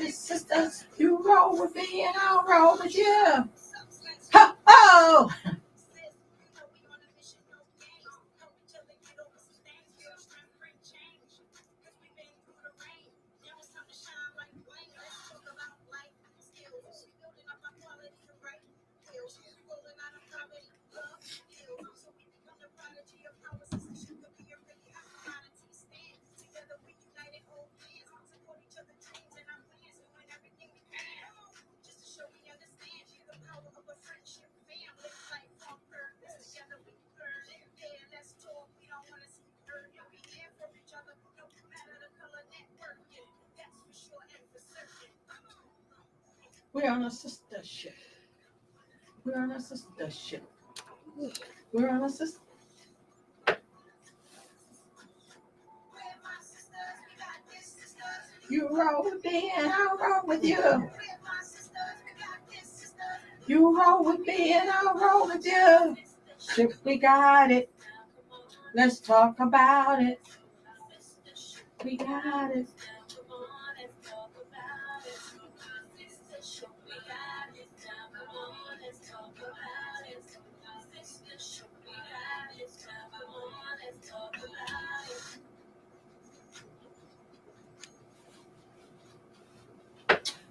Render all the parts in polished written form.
Sisters, you roll with me and I'll roll with you. Ha! Oh! We're on a sister ship. We're on a sister ship. We're on a sister. You roll with me and I'll roll with you. You roll with me and I'll roll with you. Ship, we got it. Let's talk about it. We got it.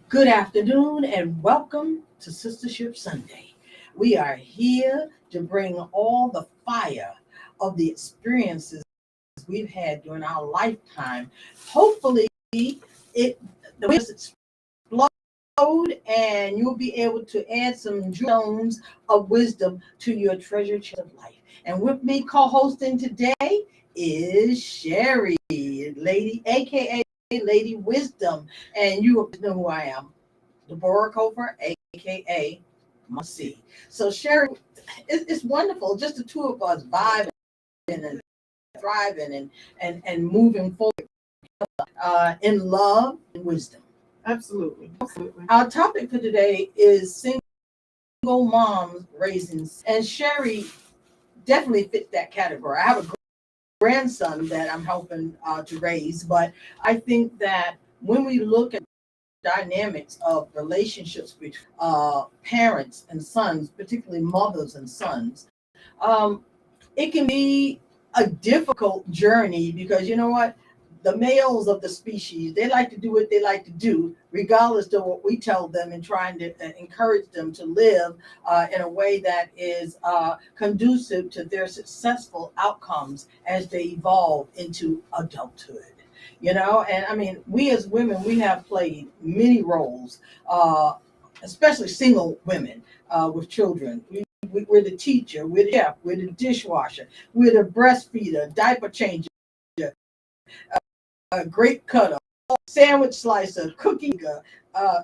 Good afternoon and welcome to Sistership Sunday. We are here to bring all the fire of the experiences we've had during our lifetime. Hopefully, the wisdom explode and you'll be able to add some stones of wisdom to your treasure chest of life. And with me co-hosting today is Sherry, Lady, aka Lady Wisdom, and you know who I am, Deborah Cofer, aka Mama. So Sherry, it's wonderful, just the two of us vibing and thriving and moving forward in love and wisdom. Absolutely. Our topic for today is single moms raising, and Sherry definitely fit that category. I have a grandson that I'm helping to raise, but I think that when we look at dynamics of relationships between parents and sons, particularly mothers and sons, it can be a difficult journey because you know what? The males of the species, they like to do what they like to do, regardless of what we tell them, and trying to encourage them to live in a way that is conducive to their successful outcomes as they evolve into adulthood. You know, and I mean, we as women, we have played many roles, especially single women with children. We're the teacher, we're the chef, we're the dishwasher, we're the breastfeeder, diaper changer, a grape cutter, sandwich slicer, cookie maker,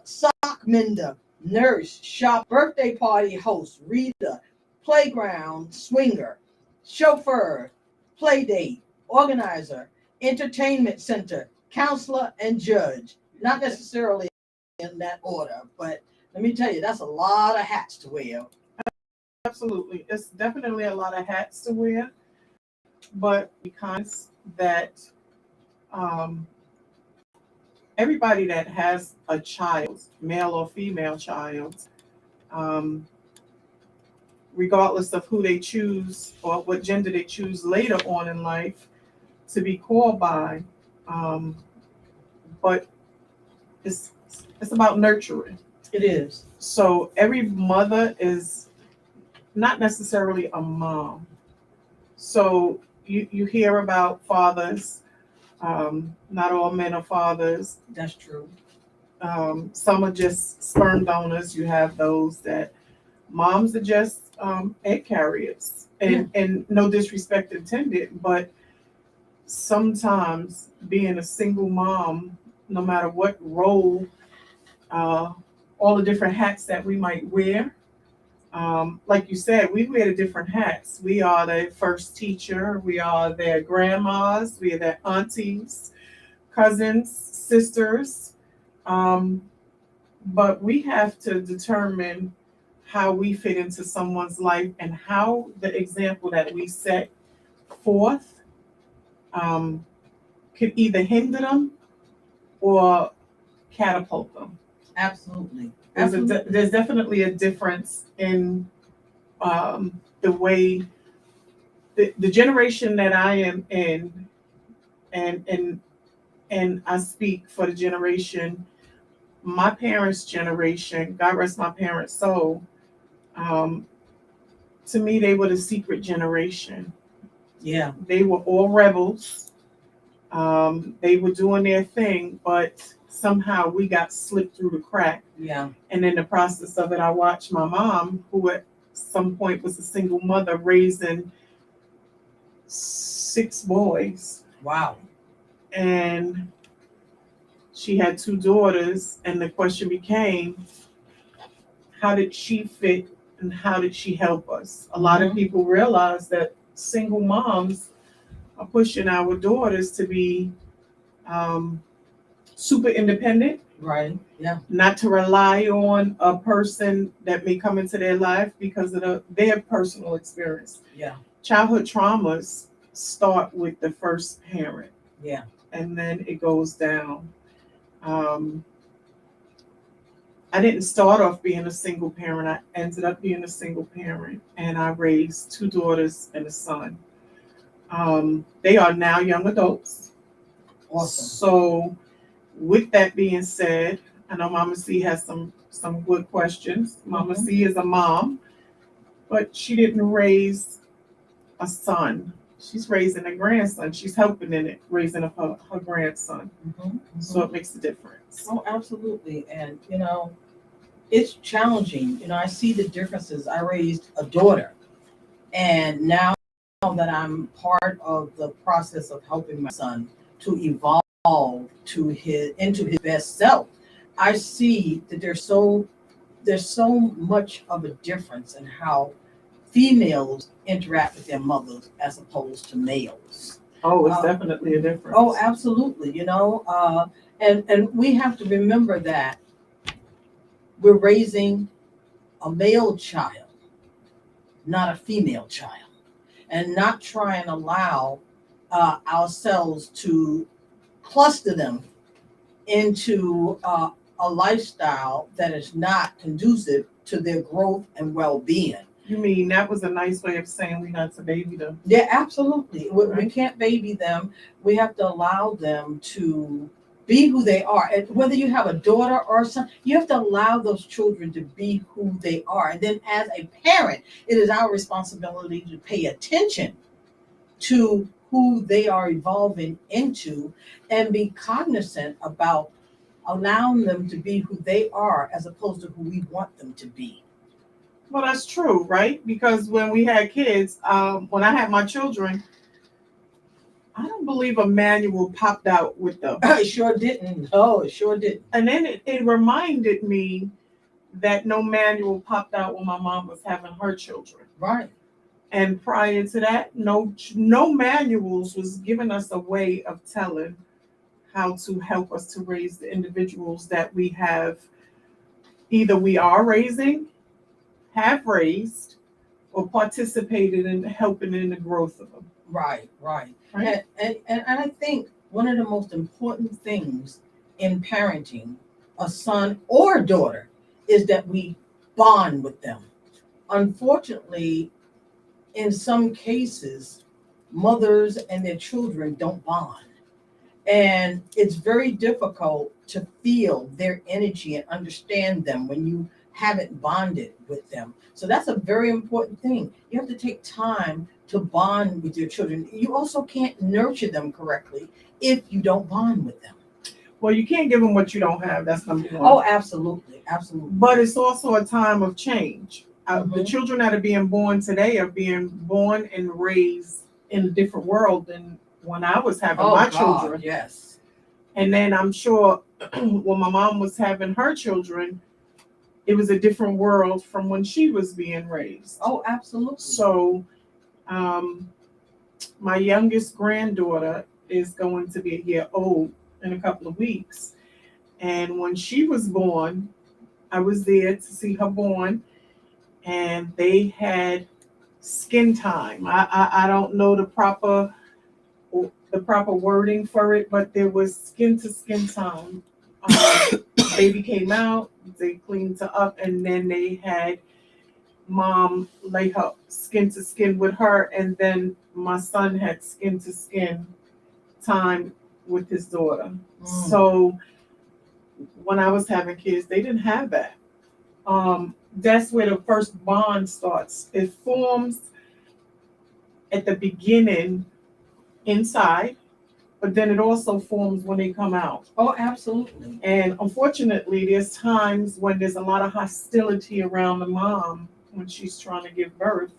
sock mender, nurse, shop, birthday party host, reader, playground swinger, chauffeur, play date, organizer, entertainment center, counselor, and judge. Not necessarily in that order, but let me tell you, that's a lot of hats to wear. Absolutely. It's definitely a lot of hats to wear, but because that everybody that has a child, male or female child, regardless of who they choose or what gender they choose later on in life to be called by, but it's about nurturing. It is. So every mother is not necessarily a mom. So you hear about fathers. Not all men are fathers. That's true. Some are just sperm donors. You have those that moms are just egg carriers. And no disrespect intended, but sometimes being a single mom, no matter what role, all the different hats that we might wear, like you said, we wear the different hats. We are their first teacher. We are their grandmas. We are their aunties, cousins, sisters. But we have to determine how we fit into someone's life and how the example that we set forth could either hinder them or catapult them. Absolutely. There's definitely a difference in the way the generation that I am in, and I speak for the generation, my parents' generation, God rest my parents' soul. Um, to me, they were the secret generation. Yeah. They were all rebels. They were doing their thing, but somehow we got slipped through the crack. Yeah. And in the process of it, I watched my mom, who at some point was a single mother, raising 6 boys. Wow. And she had 2 daughters, and the question became, how did she fit and how did she help us? A lot of people realize that single moms are pushing our daughters to be super independent. Right. Yeah. Not to rely on a person that may come into their life because of their personal experience. Yeah. Childhood traumas start with the first parent. Yeah. And then it goes down. I didn't start off being a single parent. I ended up being a single parent, and I raised 2 daughters and a son. They are now young adults. Awesome. So, with that being said, I know Mama C has some good questions. Mama C is a mom, but she didn't raise a son. She's raising a grandson. She's helping in it, raising up her grandson. So it makes a difference. Oh, absolutely. And, it's challenging. I see the differences. I raised a daughter, and now that I'm part of the process of helping my son to evolve into his best self, I see that there's so much of a difference in how females interact with their mothers as opposed to males. Oh, it's definitely a difference. Oh, absolutely. And we have to remember that we're raising a male child, not a female child, and not try and allow ourselves to cluster them into a lifestyle that is not conducive to their growth and well-being. You mean that was a nice way of saying we not to baby them? Yeah, absolutely. We can't baby them. We have to allow them to be who they are. And whether you have a daughter or a son, you have to allow those children to be who they are. And then as a parent, it is our responsibility to pay attention to who they are evolving into and be cognizant about allowing them to be who they are as opposed to who we want them to be. Well, that's true, right? Because when we had kids, when I had my children, I don't believe a manual popped out with them. It sure didn't. Oh, it sure didn't. And then it reminded me that no manual popped out when my mom was having her children. Right. And prior to that, no manuals was giving us a way of telling how to help us to raise the individuals that we have, either we are raising, have raised, or participated in helping in the growth of them. Right. And I think one of the most important things in parenting a son or daughter is that we bond with them. Unfortunately, in some cases, mothers and their children don't bond. And it's very difficult to feel their energy and understand them when you haven't bonded with them. So that's a very important thing. You have to take time to bond with your children. You also can't nurture them correctly if you don't bond with them. Well, you can't give them what you don't have. That's number one. Oh, absolutely. But it's also a time of change. The children that are being born today are being born and raised in a different world than when I was having my children. Yes. And then I'm sure when my mom was having her children, it was a different world from when she was being raised. Oh, absolutely. So my youngest granddaughter is going to be a year old in a couple of weeks. And when she was born, I was there to see her born, and they had skin time. I don't know the proper wording for it, but there was skin to skin time. Baby came out, they cleaned her up, and then they had mom lay her skin to skin with her, and then my son had skin to skin time with his daughter. So when I was having kids, they didn't have that. That's where the first bond starts. It forms at the beginning inside, but then it also forms when they come out. Oh, absolutely. And unfortunately, there's times when there's a lot of hostility around the mom when she's trying to give birth,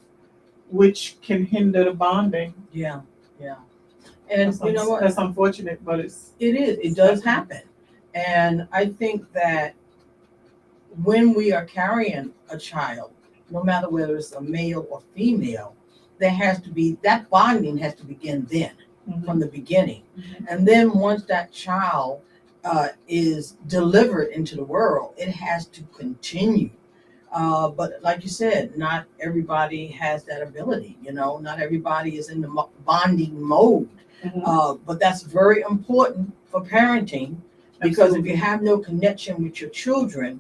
which can hinder the bonding. Yeah, yeah. And That's you know what? That's unfortunate, but it does happen. And I think that when we are carrying a child, no matter whether it's a male or female, there has to be that bonding has to begin then, from the beginning. And then once that child is delivered into the world, it has to continue. But like you said, not everybody has that ability. Not everybody is in the bonding mode. But that's very important for parenting, because if you have no connection with your children,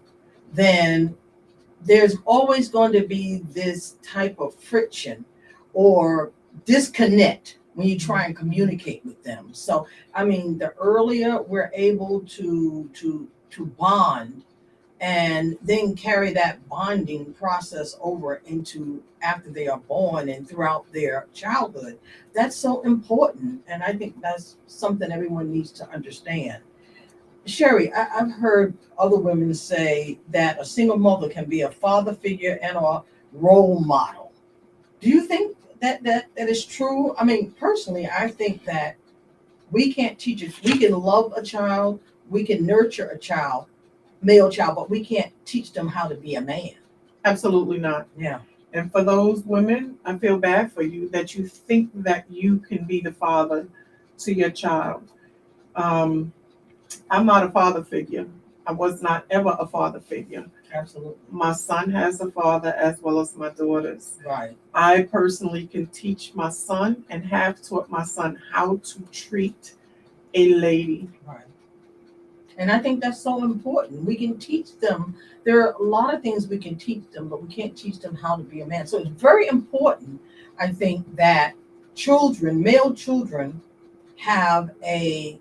then there's always going to be this type of friction or disconnect when you try and communicate with them. So, I mean, the earlier we're able to bond and then carry that bonding process over into after they are born and throughout their childhood, that's so important. And I think that's something everyone needs to understand. Sherry, I've heard other women say that a single mother can be a father figure and a role model. Do you think that is true? I mean, personally, I think that we can't teach it. We can love a child, we can nurture a child, male child, but we can't teach them how to be a man. Absolutely not. Yeah. And for those women, I feel bad for you that you think that you can be the father to your child. I'm not a father figure. I was not ever a father figure. Absolutely. My son has a father as well as my daughters. Right. I personally can teach my son and have taught my son how to treat a lady. Right. And I think that's so important. We can teach them. There are a lot of things we can teach them, but we can't teach them how to be a man. So it's very important, I think, that male children, have a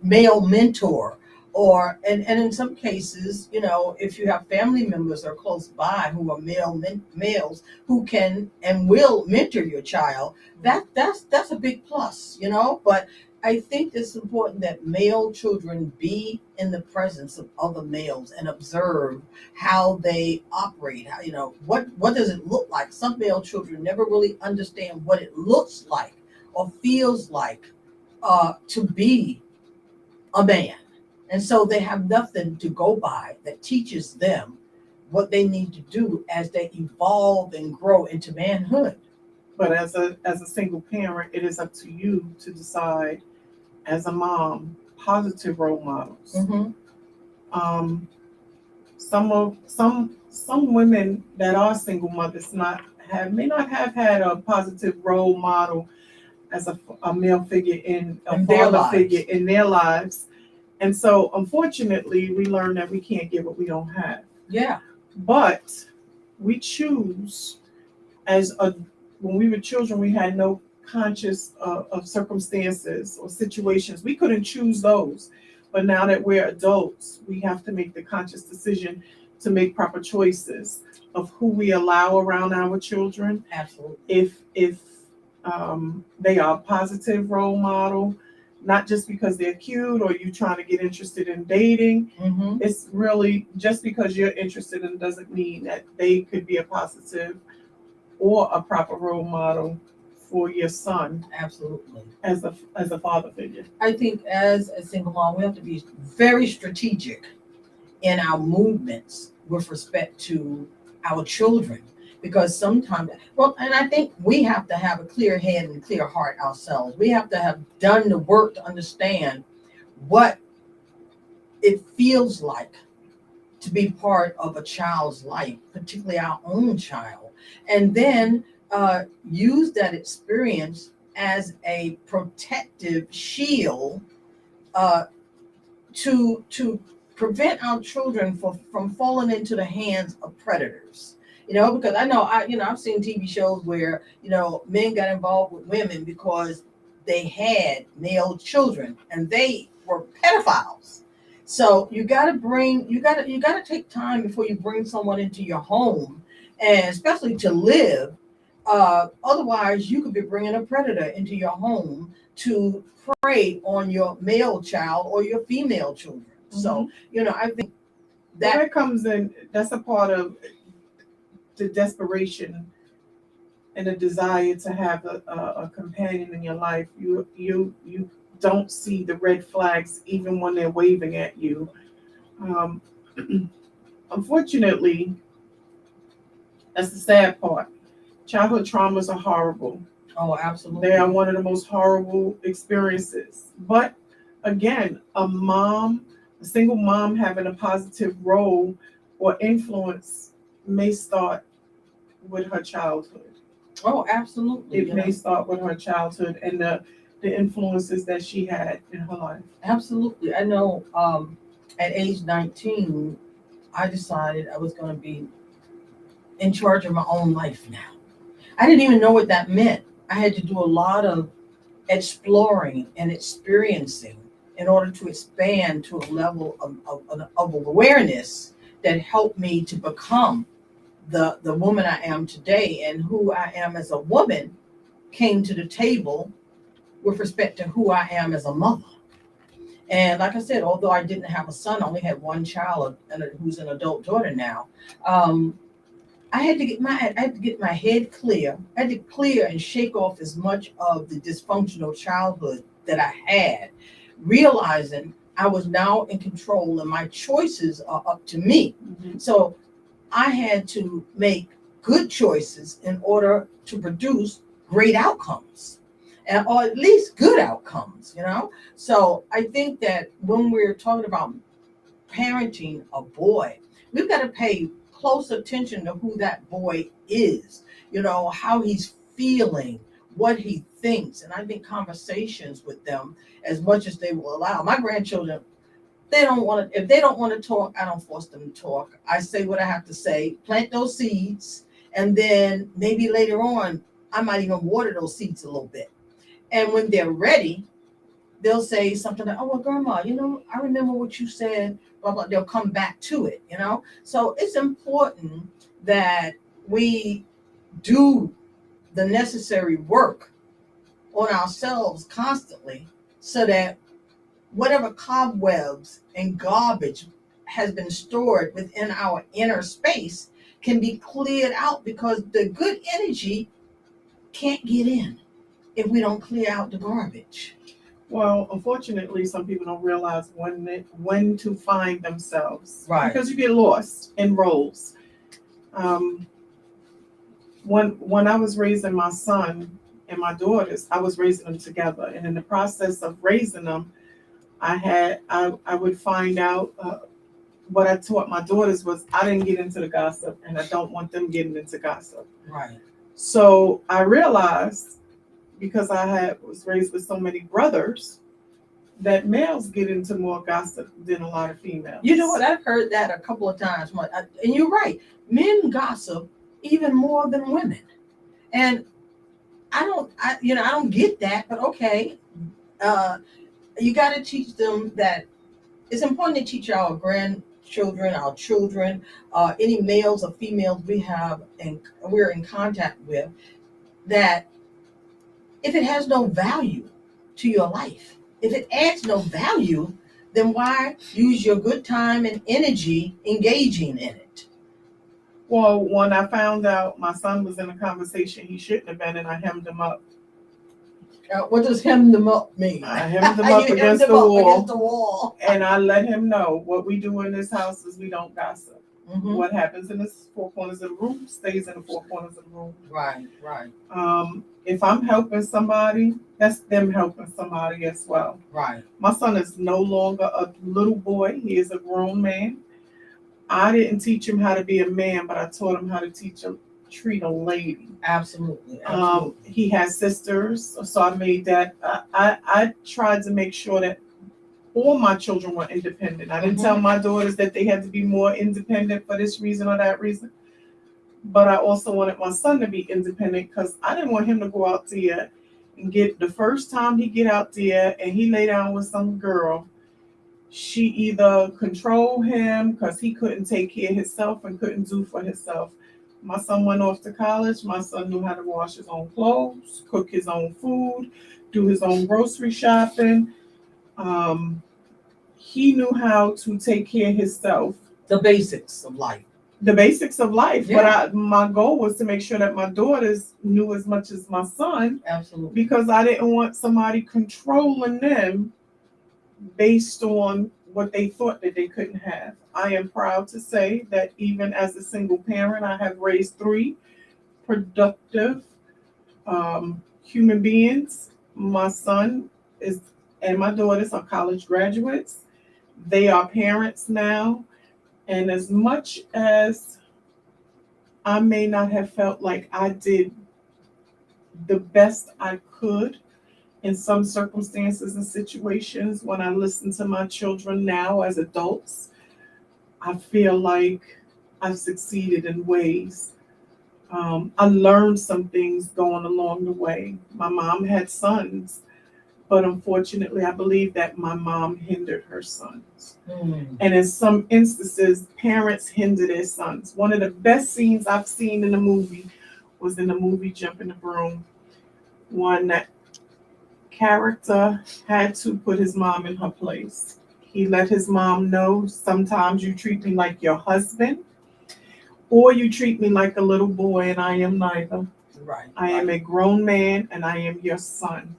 male mentor, or and in some cases, if you have family members or close by who are males who can and will mentor your child, that's a big plus. But I think it's important that male children be in the presence of other males and observe how they operate. How, what does it look like? Some male children never really understand what it looks like or feels like to be a man. And so they have nothing to go by that teaches them what they need to do as they evolve and grow into manhood. But as a single parent, it is up to you to decide, as a mom, positive role models. Some women that are single mothers may not have had a positive role model as a male figure in father figure in their lives. And so unfortunately we learn that we can't get what we don't have. Yeah. But we choose when we were children, we had no conscious of circumstances or situations. We couldn't choose those. But now that we're adults, we have to make the conscious decision to make proper choices of who we allow around our children. Absolutely. If they are a positive role model, not just because they're cute or you trying to get interested in dating. It's really just because you're interested in doesn't mean that they could be a positive or a proper role model for your son. Absolutely. As a father figure. I think as a single mom, we have to be very strategic in our movements with respect to our children. Because sometimes, and I think we have to have a clear head and clear heart ourselves. We have to have done the work to understand what it feels like to be part of a child's life, particularly our own child. And then use that experience as a protective shield uh, to prevent our children from falling into the hands of predators. Because I know I've seen TV shows where men got involved with women because they had male children and they were pedophiles. So you gotta take time before you bring someone into your home, and especially to live. Otherwise, you could be bringing a predator into your home to prey on your male child or your female children. So, I think That comes in, that's a part of the desperation and the desire to have a companion in your life. You don't see the red flags even when they're waving at you. Um, Unfortunately, that's the sad part. Childhood traumas are horrible. Oh, absolutely. They are one of the most horrible experiences. But again, a single mom having a positive role or influence may start with her childhood. Oh, absolutely. It may start with her childhood and the influences that she had in her life. Absolutely. I know at age 19, I decided I was going to be in charge of my own life now. I didn't even know what that meant. I had to do a lot of exploring and experiencing in order to expand to a level of awareness that helped me to become the woman I am today. And who I am as a woman came to the table with respect to who I am as a mother. And like I said, although I didn't have a son, I only had one child who's an adult daughter now. I had to get my head clear. I had to clear and shake off as much of the dysfunctional childhood that I had, realizing I was now in control and my choices are up to me. Mm-hmm. So I had to make good choices in order to produce great outcomes, or at least good outcomes, So I think that when we're talking about parenting a boy, we've got to pay close attention to who that boy is, how he's feeling, what he thinks. And I think conversations with them, as much as they will allow. My grandchildren, if they don't want to talk, I don't force them to talk. I say what I have to say, plant those seeds, and then maybe later on, I might even water those seeds a little bit. And when they're ready, they'll say something like, "Oh, well, Grandma, I remember what you said, blah, blah." They'll come back to it, So it's important that we do the necessary work on ourselves constantly so that whatever cobwebs and garbage has been stored within our inner space can be cleared out, because the good energy can't get in if we don't clear out the garbage. Well, unfortunately, some people don't realize when to find themselves. Right. Because you get lost in roles. When I was raising my son and my daughters, I was raising them together. And in the process of raising them, I would find out what I taught my daughters was I didn't get into the gossip, and I don't want them getting into gossip. Right. So I realized, because I was raised with so many brothers, that males get into more gossip than a lot of females. You know what? I've heard that a couple of times, and you're right. Men gossip even more than women, and I don't get that. But okay, you got to teach them that it's important to teach our grandchildren, our children, any males or females we have and we're in contact with, that if it has no value to your life, if it adds no value, then why use your good time and energy engaging in it? Well, when I found out my son was in a conversation he shouldn't have been in, I hemmed him up. What does hem them up mean? I hemmed him up against the wall. And I let him know what we do in this house is we don't gossip. Mm-hmm. What happens in the four corners of the room stays in the four corners of the room. Right. If I'm helping somebody, that's them helping somebody as well. Right. My son is no longer a little boy. He is a grown man. I didn't teach him how to be a man, but I taught him how to teach him treat a lady. Absolutely. He has sisters, so I made that. I tried to make sure that all my children were independent. I didn't tell my daughters that they had to be more independent for this reason or that reason. But I also wanted my son to be independent because I didn't want him to go out there and get the first time he get out there and he lay down with some girl. She either control him because he couldn't take care of himself and couldn't do for himself. My son went off to college. My son knew how to wash his own clothes, cook his own food, do his own grocery shopping. He knew how to take care of himself. The basics of life. The basics of life. Yeah. But my goal was to make sure that my daughters knew as much as my son. Absolutely. Because I didn't want somebody controlling them based on what they thought that they couldn't have. I am proud to say that even as a single parent, I have raised 3 productive human beings. My son and my daughters are college graduates. They are parents now. And as much as I may not have felt like I did the best I could in some circumstances and situations, when I listen to my children now as adults, I feel like I've succeeded in ways. I learned some things going along the way. My mom had sons, but unfortunately, I believe that my mom hindered her sons. And in some instances, parents hinder their sons. One of the best scenes I've seen in the movie was in the movie Jumping the Broom. One that character had to put his mom in her place. He let his mom know, sometimes you treat me like your husband, or you treat me like a little boy, and I am neither. Right. I am a grown man, and I am your son.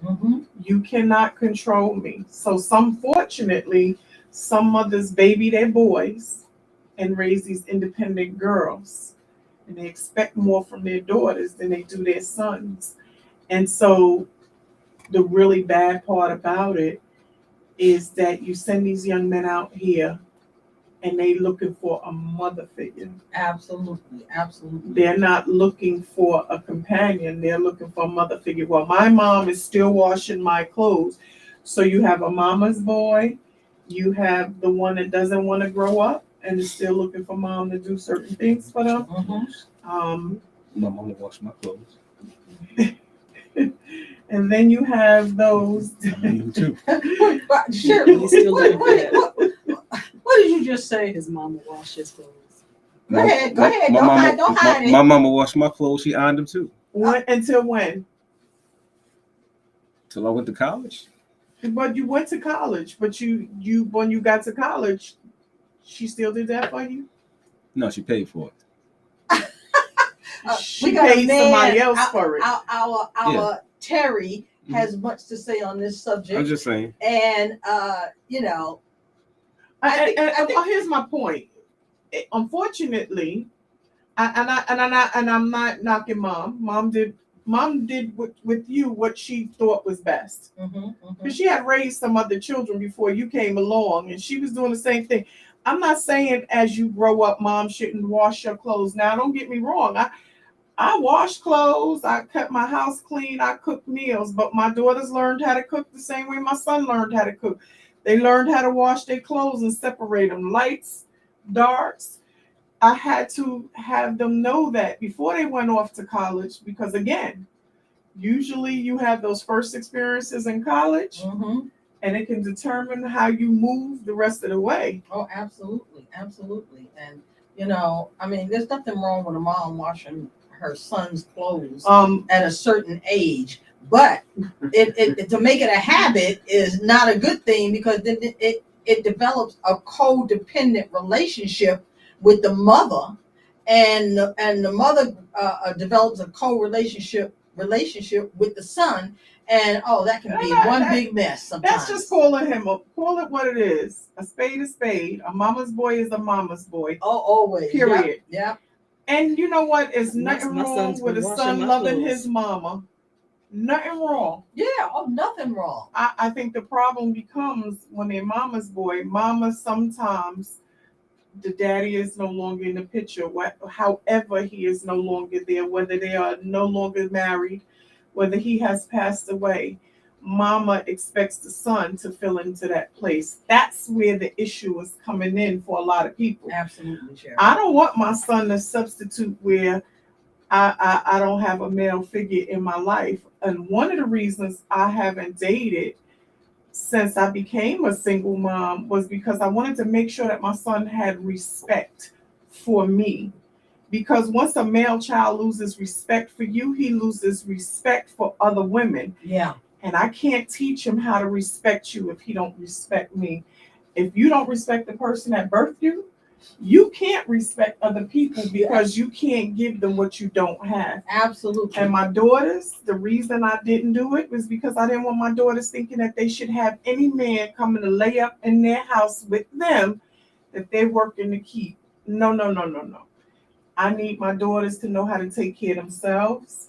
Mm-hmm. You cannot control me. So fortunately, some mothers baby their boys and raise these independent girls, and they expect more from their daughters than they do their sons. And so the really bad part about it is that you send these young men out here and they looking for a mother figure. Absolutely. Absolutely. They're not looking for a companion. They're looking for a mother figure. Well, my mom is still washing my clothes. So you have a mama's boy. You have the one that doesn't want to grow up and is still looking for mom to do certain things for them. My mom will wash my clothes. And then you have those. You too. Shirley, He's still looking for that. what did you just say? His mom will wash his clothes. Go ahead. Don't hide it. My mama washed my clothes. She ironed them too. Until when? Till I went to college. But you went to college. But you when you got to college, she still did that for you? No, she paid for it. She paid somebody else for it. Our Terry has much to say on this subject. I'm just saying. And here's my point. Unfortunately, I'm not knocking mom. Mom did with you what she thought was best. Because she had raised some other children before you came along, and she was doing the same thing. I'm not saying as you grow up, mom shouldn't wash your clothes. Now, don't get me wrong. I wash clothes. I kept my house clean. I cooked meals. But my daughters learned how to cook the same way my son learned how to cook. They learned how to wash their clothes and separate them. Lights, darks. I had to have them know that before they went off to college. Because again, usually you have those first experiences in college. And it can determine how you move the rest of the way. Oh, absolutely. Absolutely. And, there's nothing wrong with a mom washing her son's clothes at a certain age. But it to make it a habit is not a good thing, because then it develops a codependent relationship with the mother. And the mother develops a co-relationship with the son. And that can be one big mess sometimes. That's just calling him up. Call it what it is. A spade is spade. A mama's boy is a mama's boy. Oh, always. Period. Yeah. And you know what? It's nothing wrong with a son loving clothes. his mama. Nothing wrong. Yeah. Oh, nothing wrong. I think the problem becomes when they're mama's boy. Mama sometimes the daddy is no longer in the picture, however he is no longer there, whether they are no longer married, whether he has passed away, mama expects the son to fill into that place. That's where the issue is coming in for a lot of people. Absolutely, Sherry. I don't want my son to substitute where I don't have a male figure in my life. And one of the reasons I haven't dated since I became a single mom was because I wanted to make sure that my son had respect for me. Because once a male child loses respect for you, he loses respect for other women. Yeah. And I can't teach him how to respect you if he don't respect me. If you don't respect the person that birthed you, you can't respect other people because you can't give them what you don't have. Absolutely. And my daughters, the reason I didn't do it was because I didn't want my daughters thinking that they should have any man coming to lay up in their house with them that they're working to keep. No. I need my daughters to know how to take care of themselves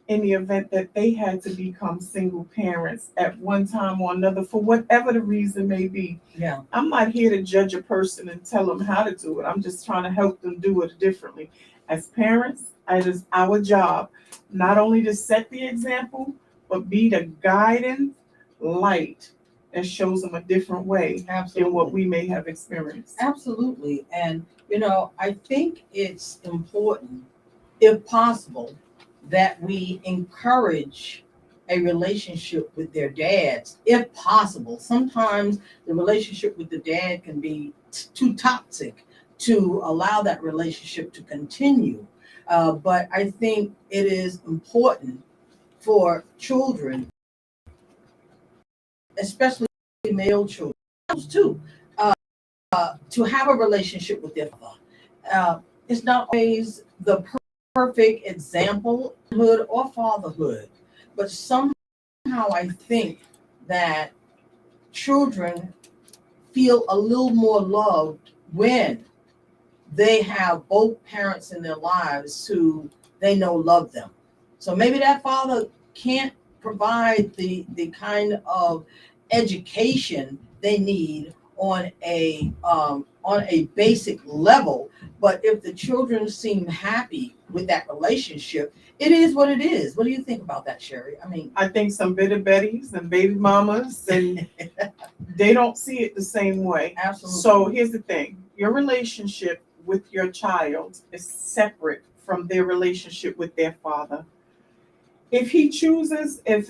in the event that they had to become single parents at one time or another for whatever the reason may be. Yeah. I'm not here to judge a person and tell them how to do it. I'm just trying to help them do it differently. As parents, it is our job not only to set the example, but be the guiding light that shows them a different way Absolutely. than what we may have experienced. Absolutely. And, I think it's important, if possible, that we encourage a relationship with their dads, if possible. Sometimes the relationship with the dad can be too toxic to allow that relationship to continue. But I think it is important for children, especially male children, too, to have a relationship with their father. It's not always the perfect example or fatherhood, but somehow I think that children feel a little more loved when they have both parents in their lives who they know love them. So maybe that father can't provide the kind of education they need on a basic level, but if the children seem happy with that relationship, it is what it is. What do you think about that, Sherry? I think some bitter betties and baby mamas, and they don't see it the same way. Absolutely. So here's the thing. Your relationship with your child is separate from their relationship with their father. If he chooses, if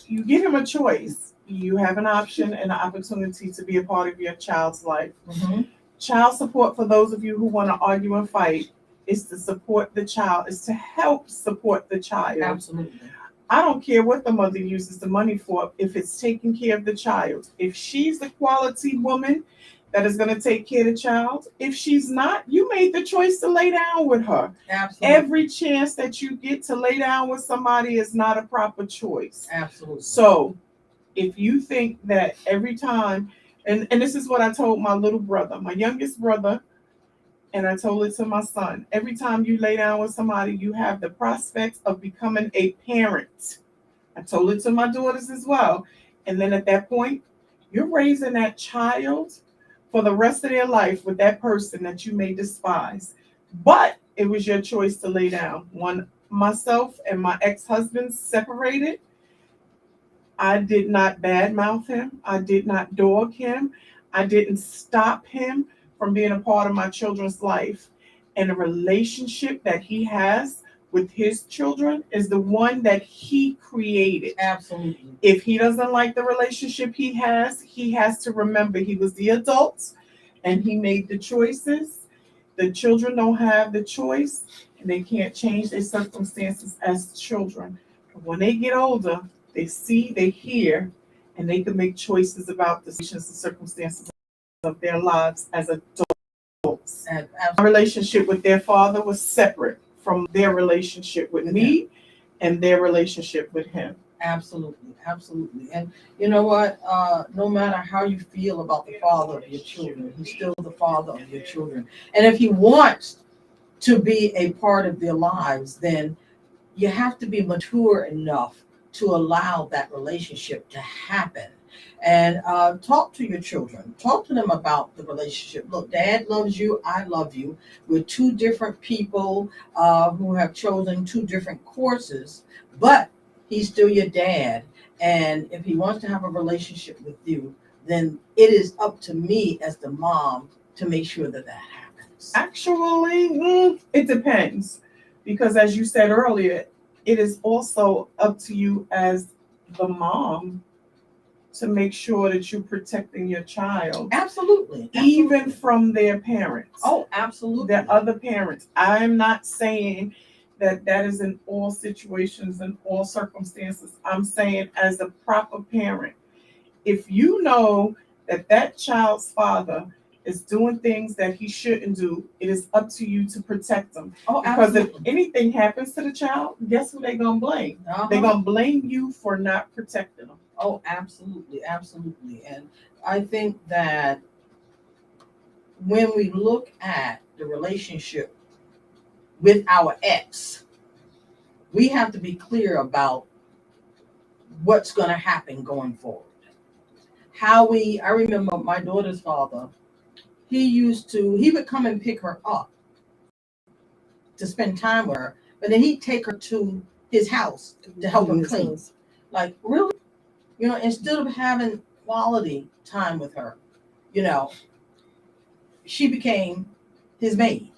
you give him a choice, you have an option and an opportunity to be a part of your child's life. Mm-hmm. Child support, for those of you who want to argue and fight, is to support the child, is to help support the child. Absolutely. I don't care what the mother uses the money for if it's taking care of the child. If she's the quality woman that is going to take care of the child, if she's not, you made the choice to lay down with her. Absolutely. Every chance that you get to lay down with somebody is not a proper choice. Absolutely. So if you think that every time, and this is what I told my little brother, my youngest brother, and I told it to my son, every time you lay down with somebody, you have the prospect of becoming a parent. I told it to my daughters as well. And then at that point, you're raising that child for the rest of their life with that person that you may despise. But it was your choice to lay down. When myself and my ex-husband separated, I did not badmouth him. I did not dog him. I didn't stop him from being a part of my children's life. And the relationship that he has with his children is the one that he created. Absolutely. If he doesn't like the relationship he has to remember he was the adult and he made the choices. The children don't have the choice and they can't change their circumstances as children. But when they get older, they see, they hear, and they can make choices about the situations and circumstances of their lives as adults. My relationship with their father was separate from their relationship with me and their relationship with him. Absolutely. Absolutely. And you know what? No matter how you feel about the father of your children, he's still the father of your children. And if he wants to be a part of their lives, then you have to be mature enough to allow that relationship to happen. And talk to your children. Talk to them about the relationship. Look, Dad loves you. I love you. We're two different people who have chosen two different courses, but he's still your dad. And if he wants to have a relationship with you, then it is up to me as the mom to make sure that that happens. Actually, it depends. Because as you said earlier, it is also up to you as the mom to make sure that you're protecting your child, Absolutely. even Absolutely. from their parents. Oh, absolutely. Their other parents. I'm not saying that that is in all situations and all circumstances. I'm saying as a proper parent, if you know that that child's father is doing things that he shouldn't do, it is up to you to protect them. Oh, Because if absolutely. anything happens to the child, guess who they're gonna blame? Uh-huh. They're gonna blame you for not protecting them. Oh, absolutely, absolutely. And I think that when we look at the relationship with our ex, we have to be clear about what's going to happen going forward. I remember my daughter's father, he would come and pick her up to spend time with her, but then he'd take her to his house to help him clean. Like, really? Instead of having quality time with her, she became his maid.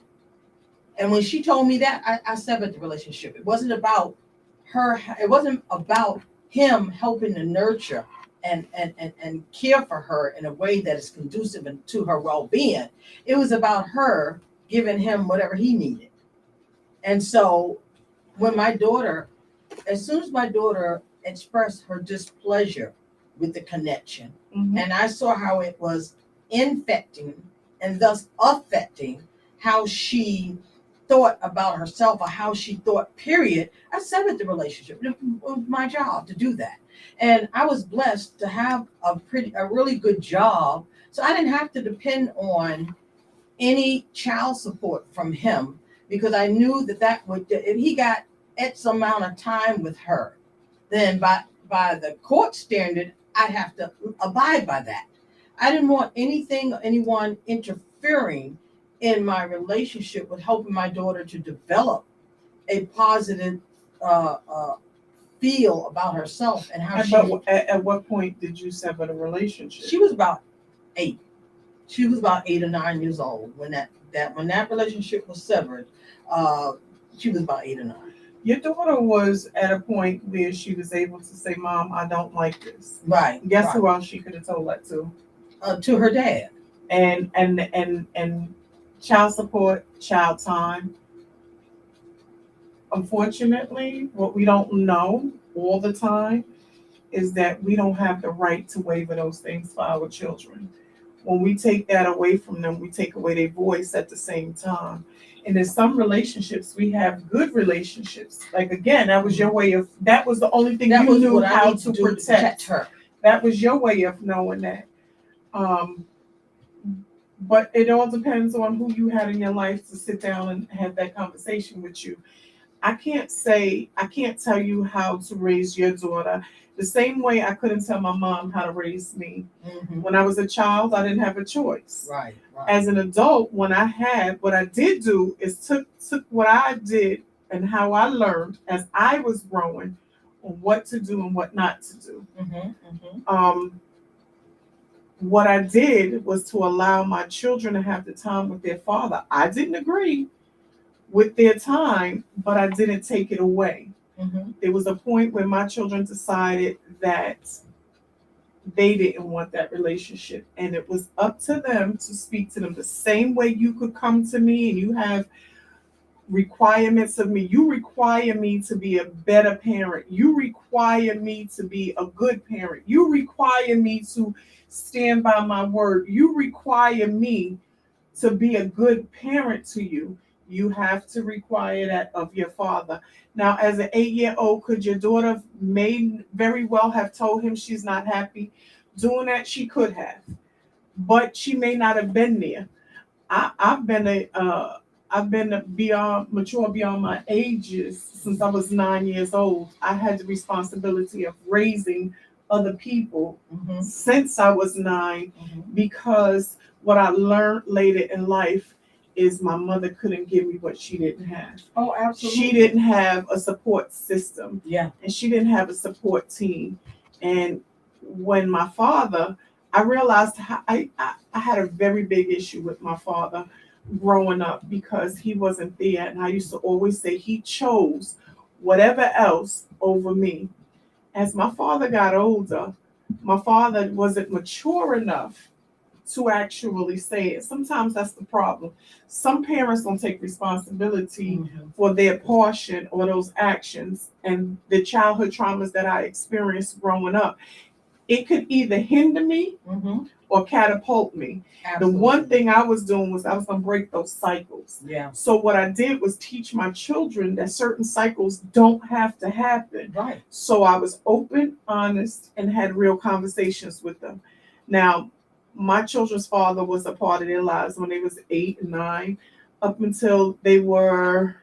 And when she told me that, I severed the relationship. It wasn't about her, it wasn't about him helping to nurture and care for her in a way that is conducive to her well-being. It was about her giving him whatever he needed. And so as soon as my daughter expressed her displeasure with the connection, and I saw how it was infecting and thus affecting how she thought about herself or how she thought, period, I severed the relationship. It was my job to do that. And I was blessed to have a really good job. So I didn't have to depend on any child support from him, because I knew that if he got X amount of time with her, then by the court standard, I'd have to abide by that. I didn't want anything or anyone interfering in my relationship with helping my daughter to develop a positive feel about herself and how At what point did you sever the relationship? She was about 8. She was about 8 or 9 years old when that relationship was severed. She was about 8 or 9. Your daughter was at a point where she was able to say, "Mom, I don't like this." Right. Guess right. who else she could have told that to? To her dad. And child support, child time. Unfortunately, what we don't know all the time is that we don't have the right to waiver those things for our children. When we take that away from them, we take away their voice at the same time. And in some relationships, we have good relationships. Like, again, that was the only thing you knew how to protect her. That was your way of knowing that. But it all depends on who you had in your life to sit down and have that conversation with you. I can't tell you how to raise your daughter. The same way I couldn't tell my mom how to raise me. Mm-hmm. When I was a child, I didn't have a choice. Right. As an adult, what I did do is took what I did and how I learned as I was growing on what to do and what not to do. Mm-hmm. Mm-hmm. What I did was to allow my children to have the time with their father. I didn't agree with their time, but I didn't take it away. Mm-hmm. There was a point where my children decided that they didn't want that relationship, and it was up to them to speak to them the same way you could come to me and you have requirements of me. You require me to be a better parent. You require me to be a good parent. You require me to stand by my word. You require me to be a good parent to you. You have to require that of your father. Now, as an 8-year-old, could your daughter may very well have told him she's not happy doing that? She could have, but she may not have been there. I've been mature beyond my ages since I was 9 years old. I had the responsibility of raising other people Mhm, since I was 9, mhm. because what I learned later in life is my mother couldn't give me what she didn't have. Oh, absolutely. She didn't have a support system, Yeah. and she didn't have a support team. And when my father, I realized I had a very big issue with my father growing up because he wasn't there. And I used to always say he chose whatever else over me. As my father got older, my father wasn't mature enough to actually say it. Sometimes that's the problem. Some parents don't take responsibility Mhm, for their portion or those actions, and the childhood traumas that I experienced growing up. It could either hinder me mhm. or catapult me. The Absolutely. one thing I was doing was I was going to break those cycles. Yeah. So what I did was teach my children that certain cycles don't have to happen. Right. So I was open, honest, and had real conversations with them. Now, my children's father was a part of their lives when they was 8 and 9, up until they were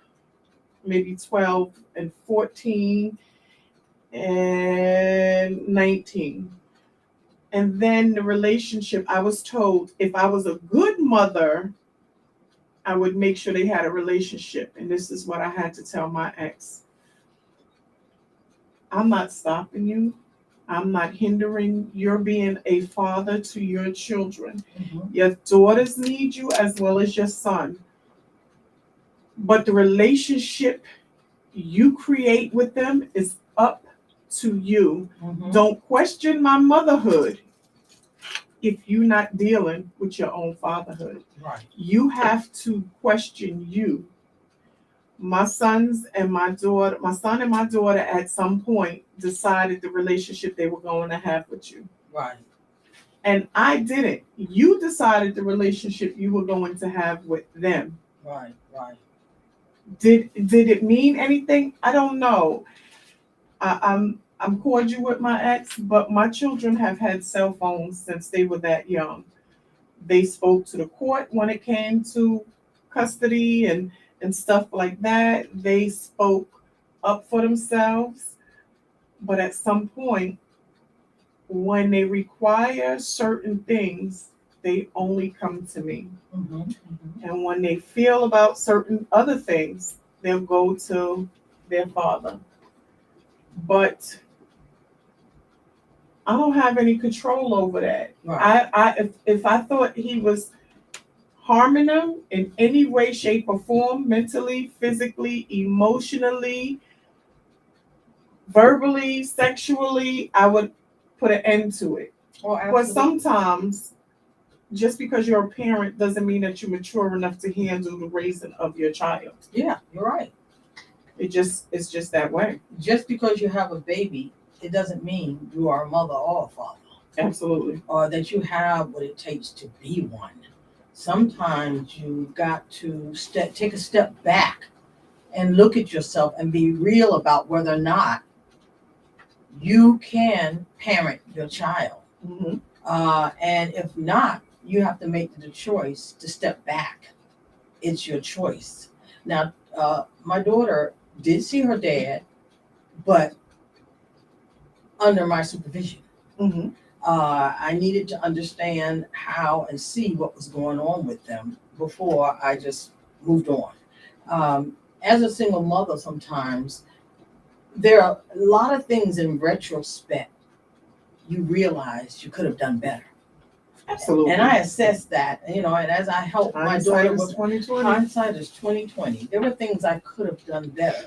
maybe 12 and 14 and 19. And then the relationship, I was told if I was a good mother, I would make sure they had a relationship. And this is what I had to tell my ex. I'm not stopping you. I'm not hindering your being a father to your children. Mhm. Your daughters need you as well as your son. But the relationship you create with them is up to you. Mhm. Don't question my motherhood if you're not dealing with your own fatherhood. Right. You have to question you. My son and my daughter at some point decided the relationship they were going to have with you. Right. And I didn't. You decided the relationship you were going to have with them. Right. Right. Did it mean anything? I don't know. I'm cordial with my ex, but my children have had cell phones since they were that young. They spoke to the court when it came to custody and stuff like that. They spoke up for themselves. But at some point, when they require certain things, they only come to me. Mhm, mhm. And when they feel about certain other things, they'll go to their father. But I don't have any control over that. Right. If I thought he was harming them in any way, shape, or form, mentally, physically, emotionally, verbally, sexually, I would put an end to it. Oh, But absolutely. sometimes, just because you're a parent doesn't mean that you're mature enough to handle the raising of your child. Yeah, you're right. It's just that way. Just because you have a baby, it doesn't mean you are a mother or a father, Absolutely. or that you have what it takes to be one. Sometimes you've got to take a step back and look at yourself and be real about whether or not you can parent your child. Mm-hmm. And if not, you have to make the choice to step back. It's your choice. Now, my daughter did see her dad, but under my supervision. Mm-hmm. I needed to understand how and see what was going on with them before I just moved on. As a single mother, sometimes there are a lot of things in retrospect you realize you could have done better. Absolutely. And I assess that, and as I help my Hindsight daughter is with 2020. hindsight is 2020. There were things I could have done better,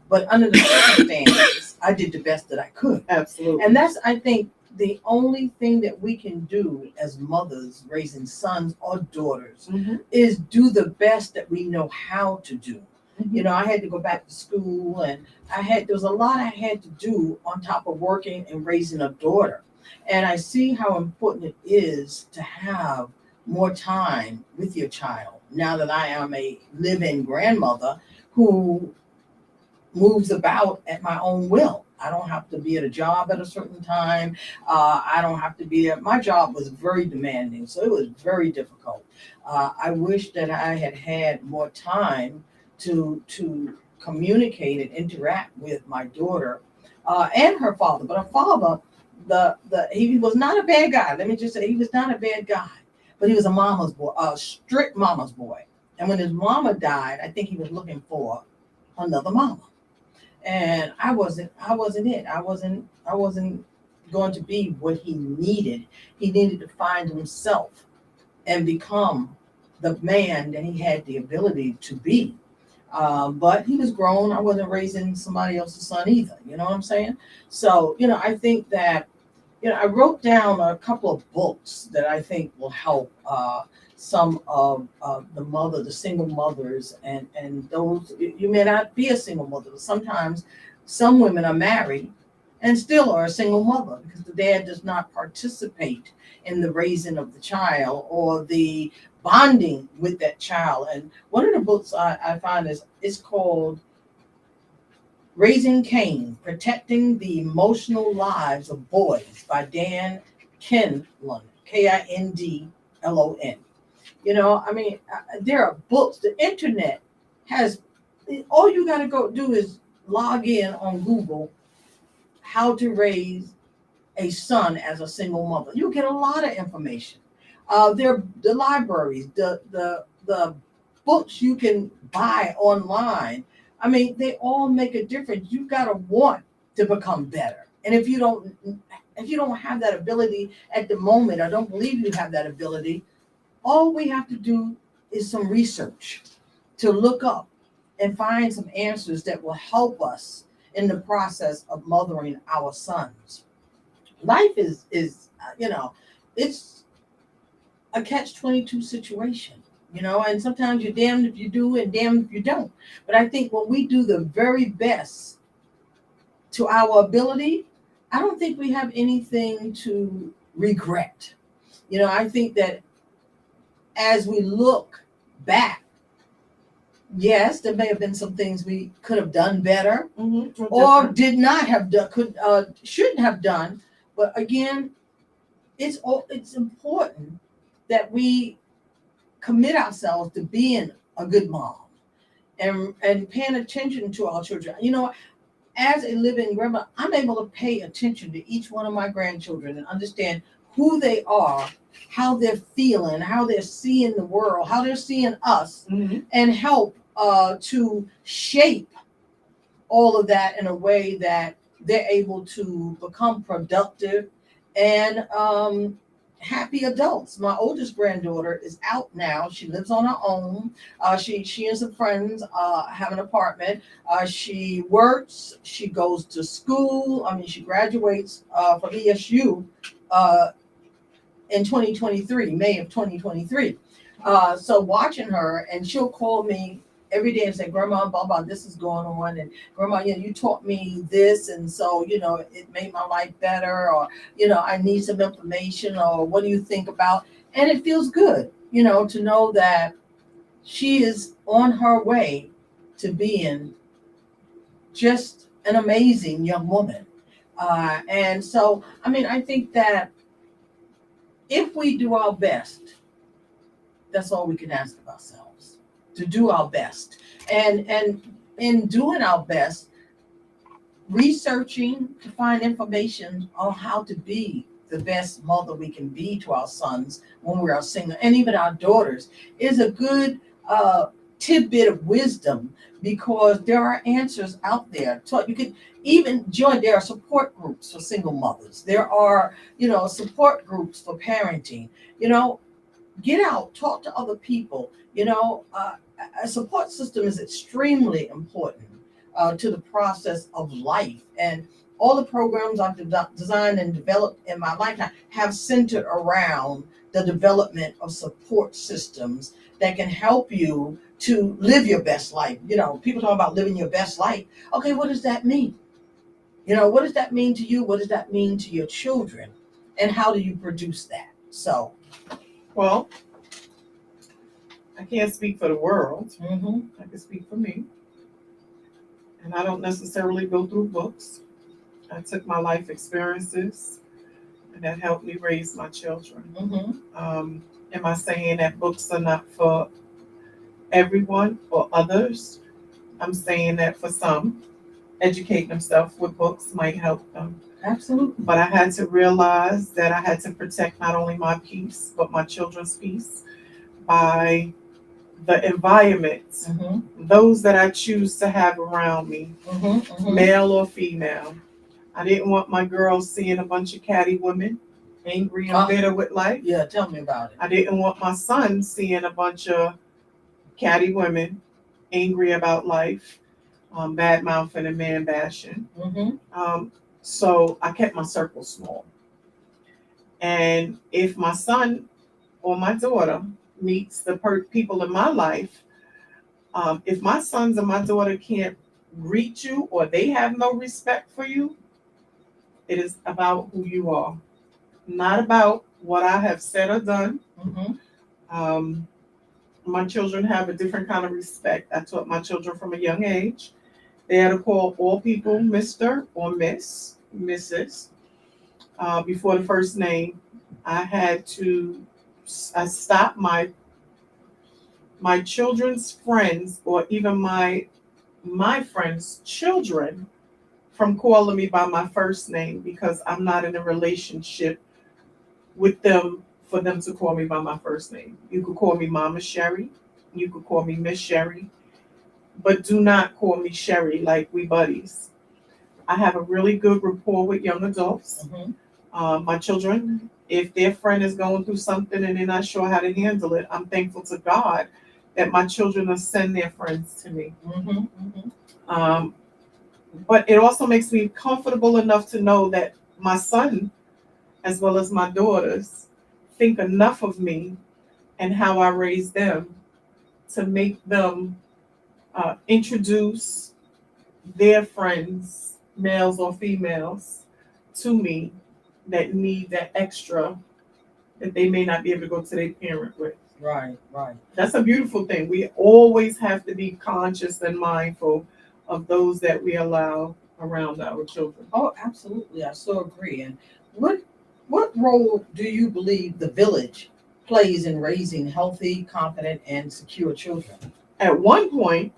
but under the circumstances, I did the best that I could. Absolutely. And that's, I think, the only thing that we can do as mothers raising sons or daughters Mm-hmm. is do the best that we know how to do. Mm-hmm. I had to go back to school, and there was a lot I had to do on top of working and raising a daughter. And I see how important it is to have more time with your child now that I am a live-in grandmother who moves about at my own will. I don't have to be at a job at a certain time. I don't have to be at, my job was very demanding, so it was very difficult. I wish that I had had more time to communicate and interact with my daughter and her father. But her father he was not a bad guy. Let me just say he was not a bad guy, but he was a mama's boy, a strict mama's boy. And when his mama died, I think he was looking for another mama. And I wasn't it. I wasn't going to be what he needed. He needed to find himself and become the man that he had the ability to be. But he was grown. I wasn't raising somebody else's son either. You know what I'm saying? So, I think that, I wrote down a couple of books that I think will help some of the single mothers, and those, you may not be a single mother, but sometimes some women are married and still are a single mother because the dad does not participate in the raising of the child or the bonding with that child. And one of the books I find is called Raising Cain, Protecting the Emotional Lives of Boys by Dan Kindlon, Kindlon. There are books. The internet has, all you got to go do is log in on Google, how to raise a son as a single mother. You'll get a lot of information. There, the libraries, the books you can buy online. They all make a difference. You've got to want to become better. And if you don't have that ability at the moment, I don't believe you have that ability, all we have to do is some research to look up and find some answers that will help us in the process of mothering our sons. Life is it's a catch-22 situation, and sometimes you're damned if you do and damned if you don't. But I think when we do the very best to our ability, I don't think we have anything to regret. I think that as we look back, yes, there may have been some things we could have done better or did not have done, shouldn't have done. But again, it's important that we commit ourselves to being a good mom and paying attention to our children. As a living grandma, I'm able to pay attention to each one of my grandchildren and understand who they are, how they're feeling, how they're seeing the world, how they're seeing us, and help to shape all of that in a way that they're able to become productive and happy adults. My oldest granddaughter is out now. She lives on her own. She and some friends have an apartment. She works. She goes to school. She graduates from ESU in 2023, May of 2023. So watching her, and she'll call me every day and say, Grandma, blah, blah, this is going on. And Grandma, you taught me this. And so, it made my life better, or, I need some information, or what do you think about? And it feels good, to know that she is on her way to being just an amazing young woman. And so, I think that if we do our best, that's all we can ask of ourselves, to do our best. And in doing our best, researching to find information on how to be the best mother we can be to our sons when we are single, and even our daughters, is a good tidbit of wisdom, because there are answers out there. So you can even join. There are support groups for single mothers. There are, support groups for parenting. Get out, talk to other people. A support system is extremely important to the process of life. And all the programs I've designed and developed in my lifetime have centered around the development of support systems that can help you to live your best life. People talk about living your best life. Okay, what does that mean? What does that mean to you? What does that mean to your children? And how do you produce that? So, well, I can't speak for the world. mm-hmm. I can speak for me. And I don't necessarily go through books. I took my life experiences, and that helped me raise my children. Mm-hmm. Am I saying that books are not for everyone or others? I'm saying that for some, educating themselves with books might help them. Absolutely. But I had to realize that I had to protect not only my peace, but my children's peace by the environment, those that I choose to have around me, male or female. I didn't want my girls seeing a bunch of catty women, angry and bitter with life. Yeah, tell me about it. I didn't want my son seeing a bunch of catty women, angry about life, bad mouthing and man bashing. So I kept my circle small. And if my son or my daughter meets the people in my life, if my sons and my daughter can't greet you or they have no respect for you, it is about who you are, not about what I have said or done. My children have a different kind of respect. I taught my children from a young age. They had to call all people Mr. or Miss, Mrs. Before the first name. I stopped my children's friends or even my friends' children from calling me by my first name because I'm not in a relationship with them for them to call me by my first name. You could call me Mama Sherry. You could call me Miss Sherry. But do not call me Sherry like we buddies. I have a really good rapport with young adults. My children, if their friend is going through something and they're not sure how to handle it, I'm thankful to God that my children will send their friends to me. But it also makes me comfortable enough to know that my son, as well as my daughters, think enough of me and how I raise them to make them introduce their friends, males or females, to me that need that extra that they may not be able to go to their parent with. Right. That's a beautiful thing. We always have to be conscious and mindful of those that we allow around our children. Oh, absolutely. I so agree. And what role do you believe the village plays in raising healthy, confident, and secure children? At one point,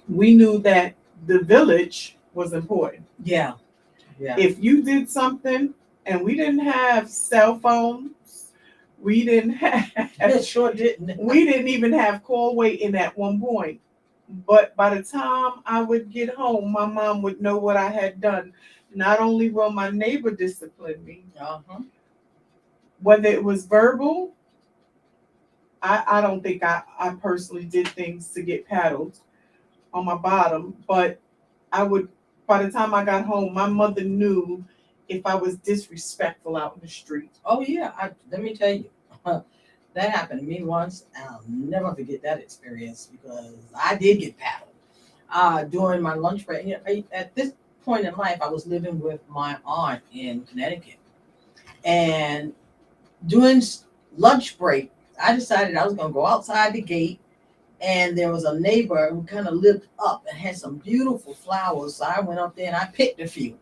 we knew that the village was important. Yeah. If you did something, and we didn't have cell phones, we didn't have. It sure didn't. We didn't even have call waiting at one point. But by the time I would get home, my mom would know what I had done. Not only will my neighbor discipline me, whether it was verbal, I don't think I personally did things to get paddled on my bottom, but by the time I got home, my mother knew if I was disrespectful out in the street. Oh, yeah. Let me tell you, that happened to me once, and I'll never forget that experience because I did get paddled during my lunch break. You know, at this point in life, I was living with my aunt in Connecticut, and during lunch break, I decided I was going to go outside the gate, and there was a neighbor who kind of lived up and had some beautiful flowers. So I went up there and I picked a few.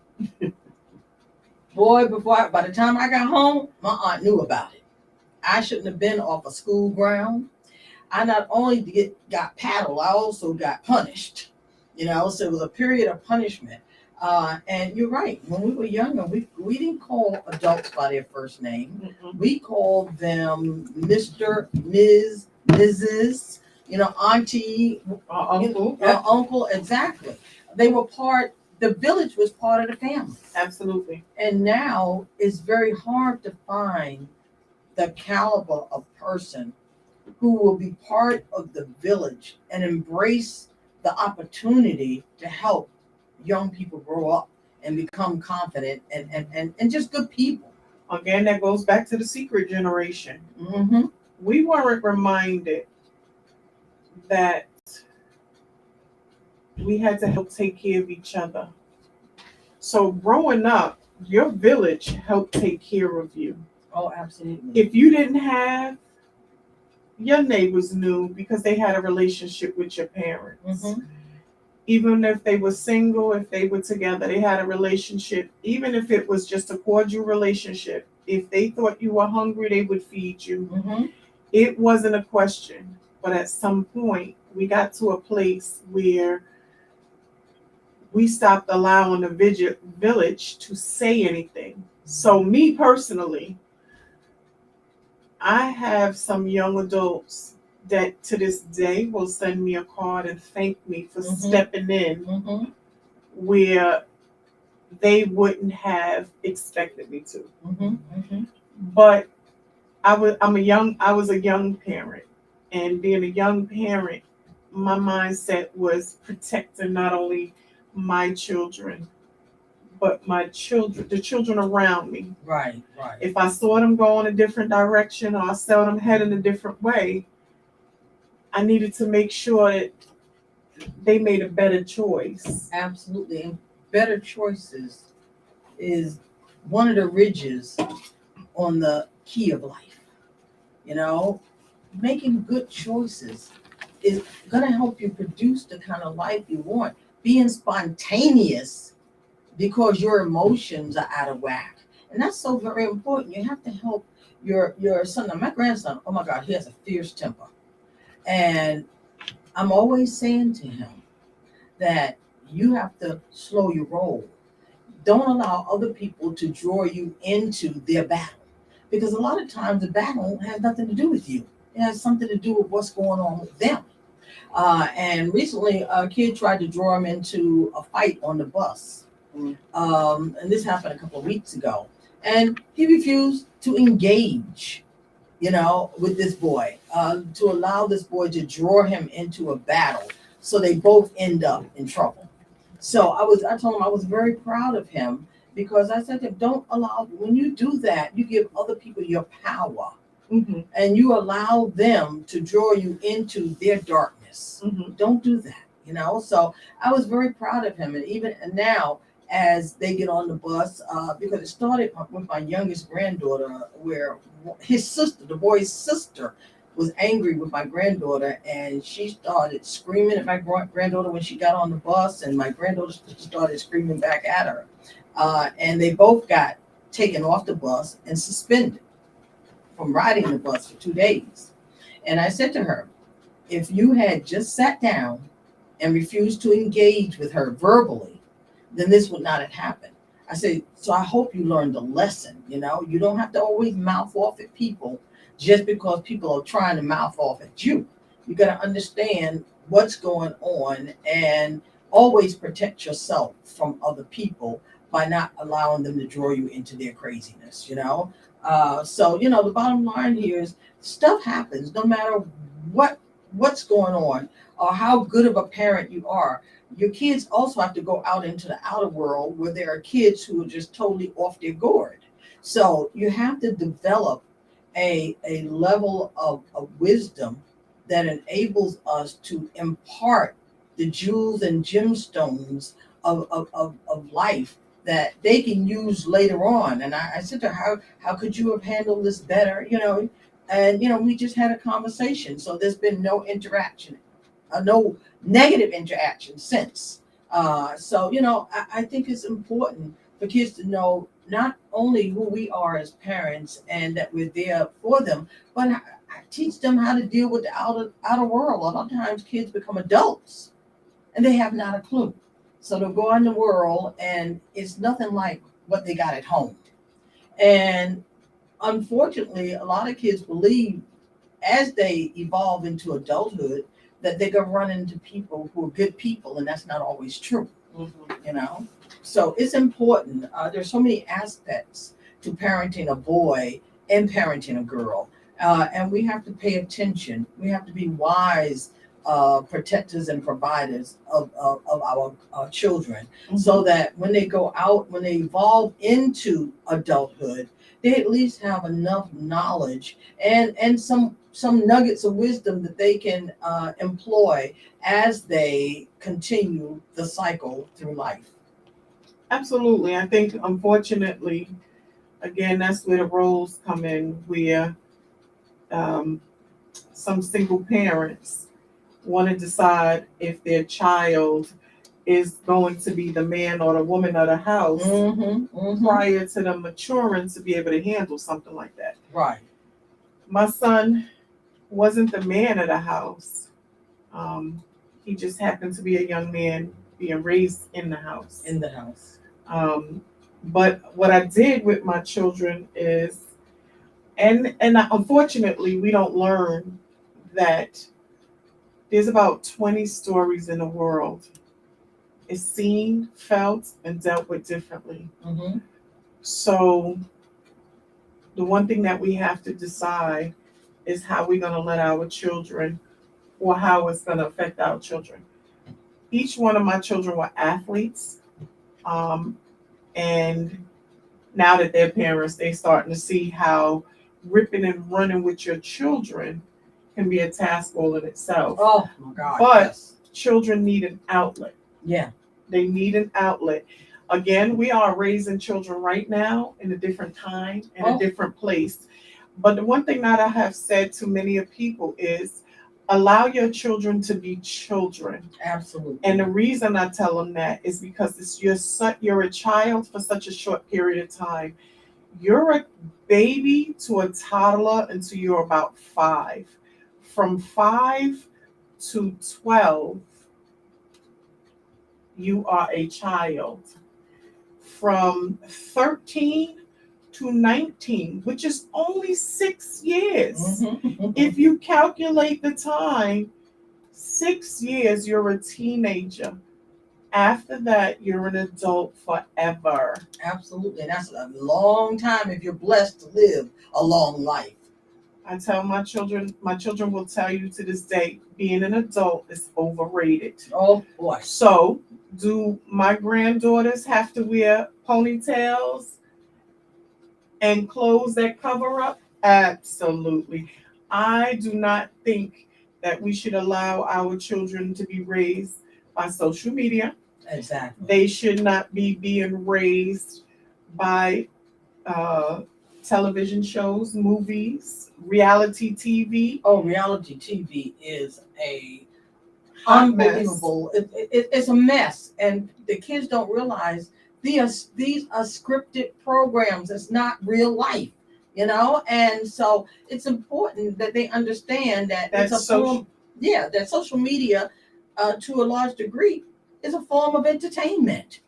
Boy, by the time I got home, my aunt knew about it. I shouldn't have been off a school ground. I not only got paddled, I also got punished. So it was a period of punishment. And you're right. When we were younger, we didn't call adults by their first name. We called them Mr., Ms., Mrs., auntie, uncle. Uncle, exactly. The village was part of the family. Absolutely. And now it's very hard to find the caliber of person who will be part of the village and embrace the opportunity to help young people grow up and become confident and just good people. Again, that goes back to the secret generation. We weren't reminded that we had to help take care of each other. So growing up, your village helped take care of you. Oh, absolutely. If you didn't have, your neighbors knew because they had a relationship with your parents. Even if they were single, if they were together, they had a relationship. Even if it was just a cordial relationship, if they thought you were hungry, they would feed you. It wasn't a question. But at some point, we got to a place where we stopped allowing the village to say anything. So me personally, I have some young adults that to this day will send me a card and thank me for Mhm. stepping in Mm-hmm. where they wouldn't have expected me to. Mm-hmm. Mm-hmm. But I was a young parent, and being a young parent, my mindset was protecting not only my children, but the children around me. Right. Right. If I saw them go in a different direction or I saw them head in a different way, I needed to make sure that they made a better choice. Absolutely. And better choices is one of the ridges on the key of life. You know, making good choices is going to help you produce the kind of life you want. Being spontaneous because your emotions are out of whack. And that's so very important. You have to help your son. Now, my grandson, oh my God, he has a fierce temper. And I'm always saying to him that you have to slow your roll. Don't allow other people to draw you into their battle. Because a lot of times the battle has nothing to do with you. It has something to do with what's going on with them. And recently, a kid tried to draw him into a fight on the bus. And this happened a couple of weeks ago. And he refused to engage, with this boy, to allow this boy to draw him into a battle. So they both end up in trouble. So I told him I was very proud of him because I said to him, don't allow, when you do that, you give other people your power. Mm-hmm. And you allow them to draw you into their darkness. Mm-hmm. Don't do that, So I was very proud of him. And now, as they get on the bus, because it started with my youngest granddaughter, where his sister, the boy's sister, was angry with my granddaughter, and she started screaming at my granddaughter when she got on the bus, and my granddaughter started screaming back at her. And they both got taken off the bus and suspended from riding the bus for 2 days. And I said to her, if you had just sat down and refused to engage with her verbally, then this would not have happened. I said, so I hope you learned a lesson. You don't have to always mouth off at people just because people are trying to mouth off at you. You got to understand what's going on and always protect yourself from other people by not allowing them to draw you into their craziness, So, the bottom line here is stuff happens no matter what's going on or how good of a parent you are. Your kids also have to go out into the outer world where there are kids who are just totally off their gourd. So you have to develop a level of wisdom that enables us to impart the jewels and gemstones of life that they can use later on. And I said to her, how could you have handled this better? And we just had a conversation. So there's been no interaction, no negative interaction since. I think it's important for kids to know not only who we are as parents and that we're there for them, but I teach them how to deal with the outer world. A lot of times kids become adults and they have not a clue. So they'll go in the world and it's nothing like what they got at home. And unfortunately, a lot of kids believe as they evolve into adulthood that they're going to run into people who are good people, and that's not always true, So it's important. There's so many aspects to parenting a boy and parenting a girl, and we have to pay attention. We have to be wise protectors and providers of our children, so that when they go out, when they evolve into adulthood, they at least have enough knowledge and some nuggets of wisdom that they can employ as they continue the cycle through life. Absolutely. I think, unfortunately, again, that's where the roles come in, where some single parents want to decide if their child is going to be the man or the woman of the house prior to them maturing to be able to handle something like that. Right. My son wasn't the man of the house. He just happened to be a young man being raised in the house. In the house. But what I did with my children is, unfortunately, we don't learn that there's about 20 stories in the world. It's seen, felt, and dealt with differently. Mm-hmm. So the one thing that we have to decide is how we're going to let our children, or how it's going to affect our children. Each one of my children were athletes. And now that they're parents, they're starting to see how ripping and running with your children can be a task all in itself. Oh my God. But yes. children need an outlet. Yeah. They need an outlet. Again, we are raising children right now in a different time, in a different place. But the one thing that I have said to many of people is allow your children to be children. Absolutely. And the reason I tell them that is because you're a child for such a short period of time. You're a baby to a toddler until you're about 5. From 5 to 12, you are a child. From 13 to 19, which is only 6 years. Mm-hmm. If you calculate the time, 6 years, you're a teenager. After that, you're an adult forever. Absolutely. And that's a long time if you're blessed to live a long life. I tell my children will tell you to this day, being an adult is overrated. Oh boy. So, do my granddaughters have to wear ponytails and clothes that cover up? Absolutely. I do not think that we should allow our children to be raised by social media. Exactly. They should not be being raised by television shows, movies, reality TV. Oh, reality TV is a Hot mess. unbelievable. It's a mess, and the kids don't realize these are scripted programs. It's not real life, And so it's important that they understand that it's a form. Yeah, that social media, to a large degree, is a form of entertainment.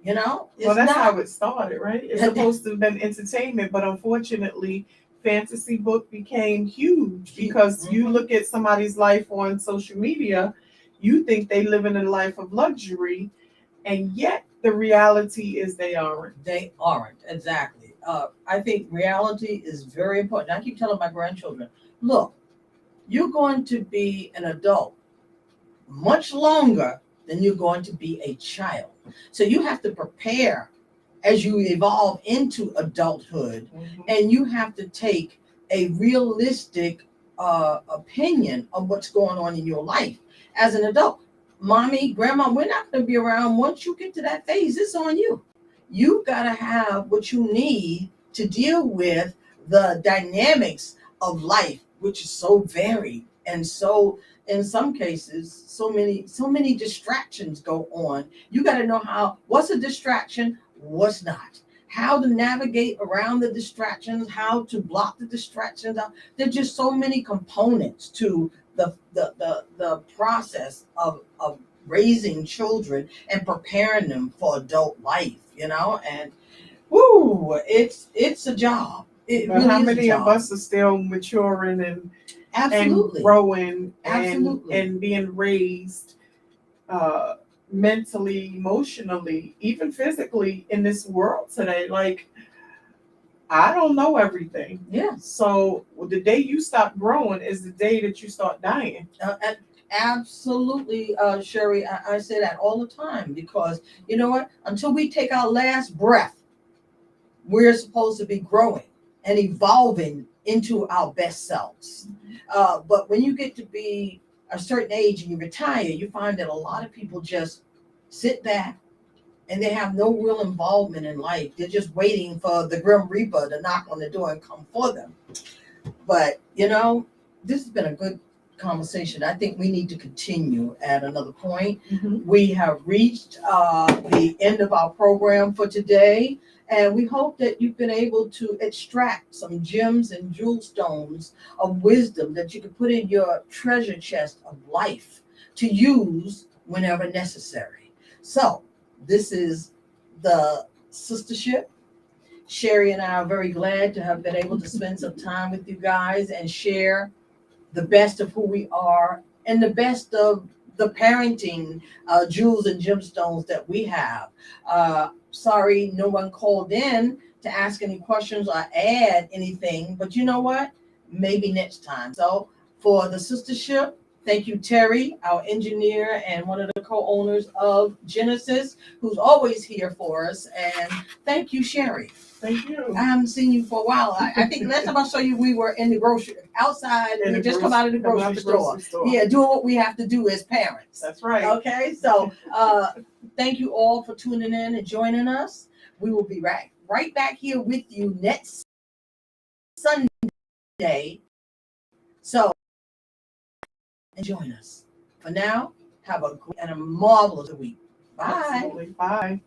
It's well, that's not how it started, right? It's supposed to have been entertainment, but unfortunately, fantasy book became huge because you look at somebody's life on social media, you think they live in a life of luxury, and yet the reality is they aren't. They aren't, exactly. I think reality is very important. I keep telling my grandchildren, look, you're going to be an adult much longer than you're going to be a child. So you have to prepare as you evolve into adulthood, and you have to take a realistic opinion of what's going on in your life as an adult. Mommy, grandma, we're not going to be around. Once you get to that phase, it's on you. You got to have what you need to deal with the dynamics of life, which is so varied, and so in some cases so many distractions go on. You got to know what's a distraction, what's not, how to navigate around the distractions, how to block the distractions out. There's just so many components to the process of raising children and preparing them for adult life, and it's a job. It But really how is a many job. of us are still maturing and Absolutely. growing Absolutely. and being raised mentally, emotionally, even physically in this world today? Like, I don't know everything. Yeah. So the day you stop growing is the day that you start dying. Absolutely, Sherry. I say that all the time because you know what? Until we take our last breath, we're supposed to be growing and evolving into our best selves. But when you get to be a certain age and you retire, you find that a lot of people just sit back and they have no real involvement in life. They're just waiting for the Grim Reaper to knock on the door and come for them. But, this has been a good conversation. I think we need to continue at another point. We have reached the end of our program for today, and we hope that you've been able to extract some gems and jewel stones of wisdom that you can put in your treasure chest of life to use whenever necessary. So this is the sistership. Sherry and I are very glad to have been able to spend some time with you guys and share the best of who we are and the best of the parenting jewels and gemstones that we have. Sorry, no one called in to ask any questions or add anything, but you know what? Maybe next time. So for the sistership, thank you, Terry, our engineer and one of the co-owners of Genesis, who's always here for us. And thank you, Sherry. Thank you. I haven't seen you for a while. I think last time I saw you, we were in the grocery outside. In We the just come out of the coming out grocery store. Yeah, doing what we have to do as parents. That's right. Okay, so thank you all for tuning in and joining us. We will be right back here with you next Sunday. So and join us. For now, have a great and a marvelous week. Bye. Absolutely. Bye.